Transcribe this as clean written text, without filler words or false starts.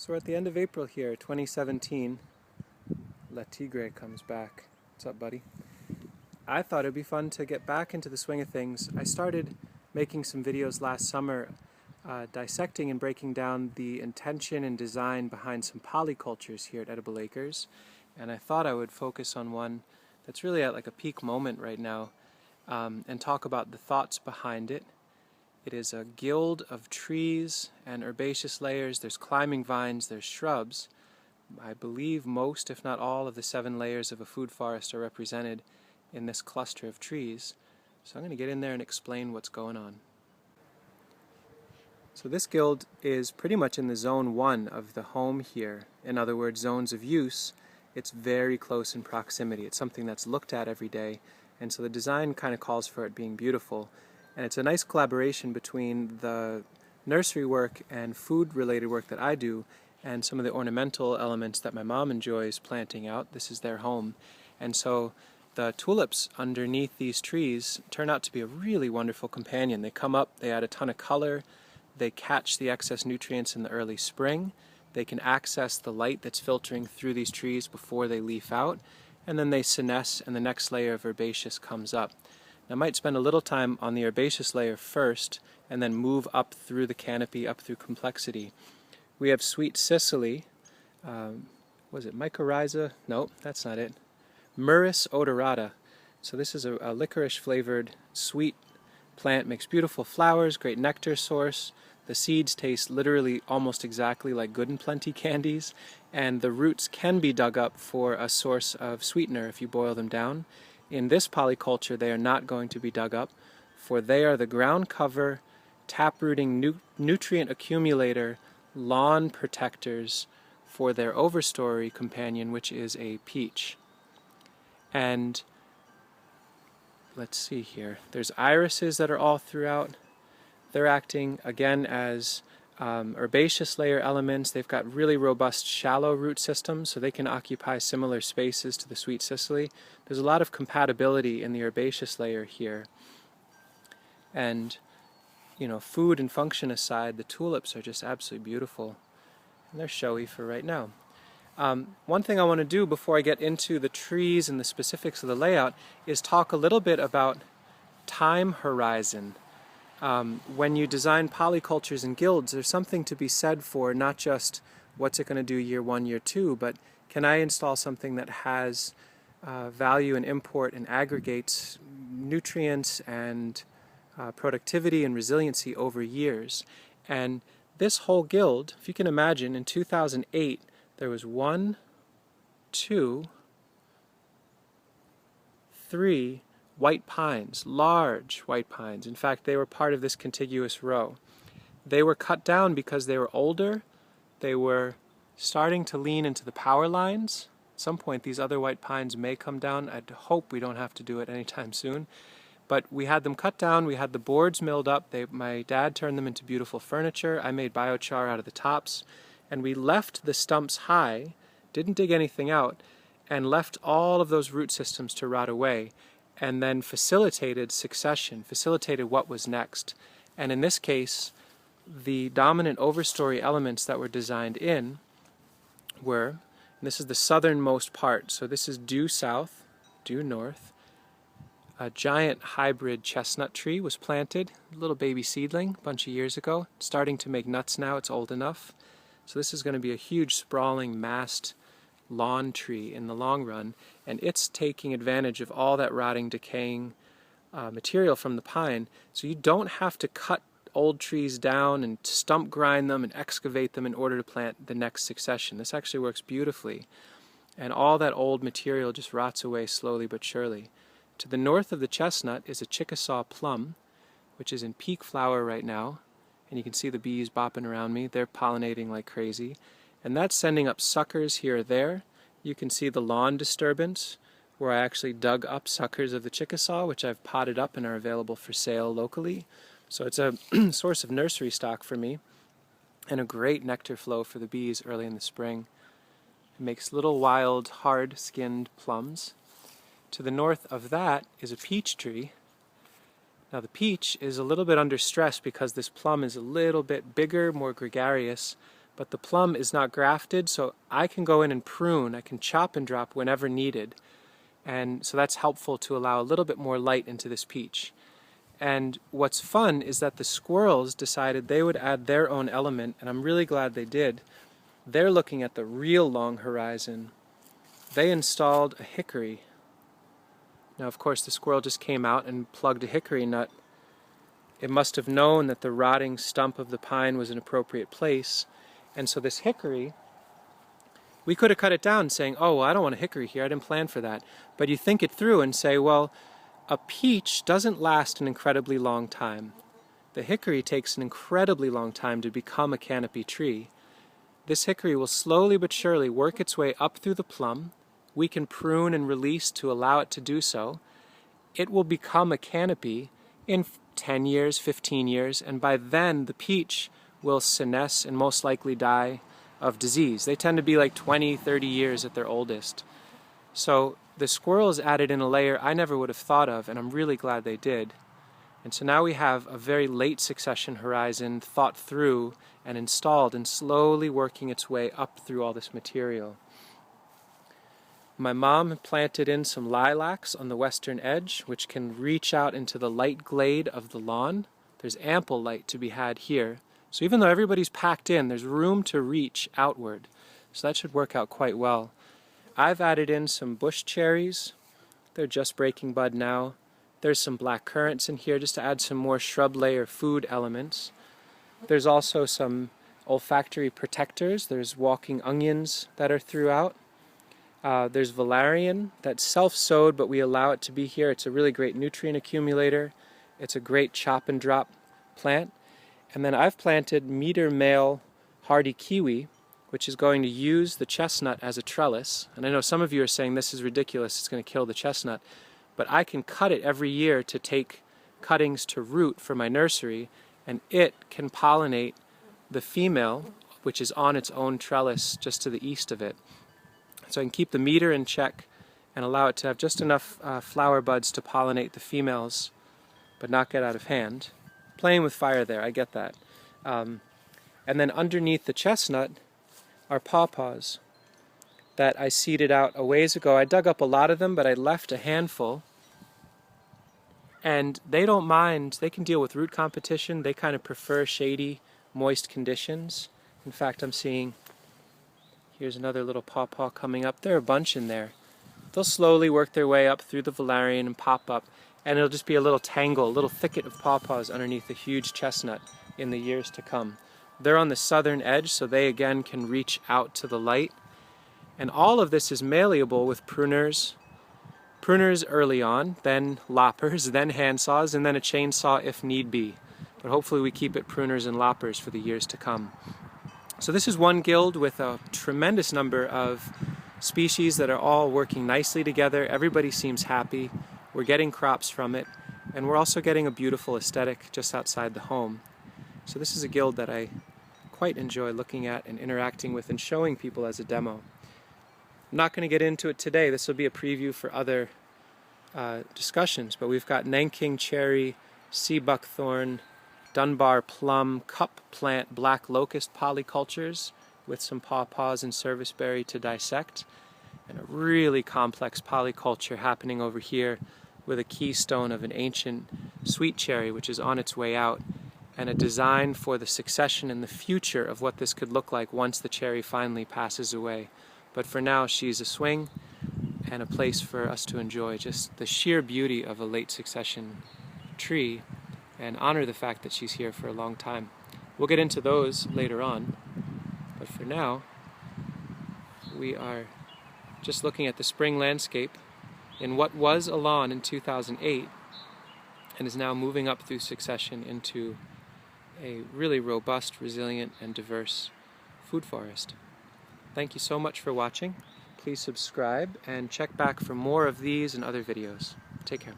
So we're at the end of April here, 2017. La Tigre comes back. What's up, buddy? I thought it'd be fun to get back into the swing of things. I started making some videos last summer dissecting and breaking down the intention and design behind some polycultures here at Edible Acres. And I thought I would focus on one that's really at like a peak moment right now and talk about the thoughts behind it. It is a guild of trees and herbaceous layers. There's climbing vines, there's shrubs. I believe most, if not all, of the 7 layers of a food forest are represented in this cluster of trees. So I'm going to get in there and explain what's going on. So this guild is pretty much in the zone 1 of the home here. In other words, zones of use. It's very close in proximity. It's something that's looked at every day, and so the design kind of calls for it being beautiful. And it's a nice collaboration between the nursery work and food-related work that I do and some of the ornamental elements that my mom enjoys planting out. This is their home. And so the tulips underneath these trees turn out to be a really wonderful companion. They come up, they add a ton of color, they catch the excess nutrients in the early spring, they can access the light that's filtering through these trees before they leaf out, and then they senesce and the next layer of herbaceous comes up. I might spend a little time on the herbaceous layer first and then move up through the canopy, up through complexity. We have sweet Cicely, was it mycorrhiza? No, that's not it. Myrrhis odorata. So this is a licorice flavored sweet plant, makes beautiful flowers, great nectar source. The seeds taste literally almost exactly like Good and Plenty candies, and the roots can be dug up for a source of sweetener if you boil them down. In this polyculture, they are not going to be dug up, for they are the ground cover, taprooting nutrient accumulator, lawn protectors for their overstory companion, which is a peach. And let's see here, there's irises that are all throughout. They're acting again as herbaceous layer elements. They've got really robust shallow root systems, so they can occupy similar spaces to the sweet Cicely. There's a lot of compatibility in the herbaceous layer here. And, you know, food and function aside, the tulips are just absolutely beautiful. And they're showy for right now. One thing I want to do before I get into the trees and the specifics of the layout is talk a little bit about time horizon. When you design polycultures and guilds, there's something to be said for not just what's it going to do year 1, year 2, but can I install something that has value and import and aggregates nutrients and productivity and resiliency over years. And this whole guild, if you can imagine, in 2008 there was 1, 2, 3 white pines, large white pines. In fact, they were part of this contiguous row. They were cut down because they were older. They were starting to lean into the power lines. At some point, these other white pines may come down. I hope we don't have to do it anytime soon. But we had them cut down. We had the boards milled up. My dad turned them into beautiful furniture. I made biochar out of the tops. And we left the stumps high, didn't dig anything out, and left all of those root systems to rot away, and then facilitated succession, facilitated what was next. And in this case, the dominant overstory elements that were designed in were, and this is the southernmost part, so this is due south, due north. A giant hybrid chestnut tree was planted, a little baby seedling, a bunch of years ago, starting to make nuts now, it's old enough. So this is going to be a huge sprawling massed lawn tree in the long run, and it's taking advantage of all that rotting, decaying material from the pine. So you don't have to cut old trees down and stump grind them and excavate them in order to plant the next succession. This actually works beautifully, and all that old material just rots away slowly but surely. To the north of the chestnut is a Chickasaw plum, which is in peak flower right now, and you can see the bees bopping around me. They're pollinating like crazy. And that's sending up suckers here or there. You can see the lawn disturbance, where I actually dug up suckers of the Chickasaw, which I've potted up and are available for sale locally. So it's a source of nursery stock for me, and a great nectar flow for the bees early in the spring. It makes little wild, hard-skinned plums. To the north of that is a peach tree. Now the peach is a little bit under stress because this plum is a little bit bigger, more gregarious, but the plum is not grafted, so I can go in and prune, I can chop and drop whenever needed. And so that's helpful to allow a little bit more light into this peach. And what's fun is that the squirrels decided they would add their own element, and I'm really glad they did. They're looking at the real long horizon. They installed a hickory. Now, of course, the squirrel just came out and plugged a hickory nut. It must have known that the rotting stump of the pine was an appropriate place. And so this hickory, we could have cut it down saying, oh, well, I don't want a hickory here, I didn't plan for that. But you think it through and say, well, a peach doesn't last an incredibly long time. The hickory takes an incredibly long time to become a canopy tree. This hickory will slowly but surely work its way up through the plum. We can prune and release to allow it to do so. It will become a canopy in 10 years, 15 years, and by then the peach will senesce and most likely die of disease. They tend to be like 20, 30 years at their oldest. So the squirrels added in a layer I never would have thought of, and I'm really glad they did. And so now we have a very late succession horizon thought through and installed and slowly working its way up through all this material. My mom planted in some lilacs on the western edge, which can reach out into the light glade of the lawn. There's ample light to be had here. So even though everybody's packed in, there's room to reach outward. So that should work out quite well. I've added in some bush cherries. They're just breaking bud now. There's some black currants in here just to add some more shrub layer food elements. There's also some olfactory protectors. There's walking onions that are throughout. There's valerian that's self-sowed, but we allow it to be here. It's a really great nutrient accumulator. It's a great chop and drop plant. And then I've planted meter male hardy kiwi, which is going to use the chestnut as a trellis. And I know some of you are saying this is ridiculous, it's going to kill the chestnut. But I can cut it every year to take cuttings to root for my nursery, and it can pollinate the female, which is on its own trellis just to the east of it. So I can keep the meter in check and allow it to have just enough flower buds to pollinate the females, but not get out of hand. Playing with fire there, I get that. And then underneath the chestnut are pawpaws that I seeded out a ways ago. I dug up a lot of them, but I left a handful. And they don't mind, they can deal with root competition. They kind of prefer shady, moist conditions. In fact, I'm seeing, here's another little pawpaw coming up. There are a bunch in there. They'll slowly work their way up through the valerian and pop up. And it'll just be a little tangle, a little thicket of pawpaws underneath the huge chestnut in the years to come. They're on the southern edge, so they again can reach out to the light. And all of this is malleable with pruners. Pruners early on, then loppers, then handsaws, and then a chainsaw if need be. But hopefully we keep it pruners and loppers for the years to come. So this is one guild with a tremendous number of species that are all working nicely together. Everybody seems happy. We're getting crops from it, and we're also getting a beautiful aesthetic just outside the home. So this is a guild that I quite enjoy looking at and interacting with and showing people as a demo. I'm not going to get into it today. This will be a preview for other discussions, but we've got Nanking cherry, sea buckthorn, Dunbar plum, cup plant, black locust polycultures with some pawpaws and serviceberry to dissect, and a really complex polyculture happening over here with a keystone of an ancient sweet cherry which is on its way out, and a design for the succession and the future of what this could look like once the cherry finally passes away. But for now, she's a swing and a place for us to enjoy just the sheer beauty of a late succession tree and honor the fact that she's here for a long time. We'll get into those later on, but for now, we are just looking at the spring landscape in what was a lawn in 2008 and is now moving up through succession into a really robust, resilient, and diverse food forest. Thank you so much for watching. Please subscribe and check back for more of these and other videos. Take care.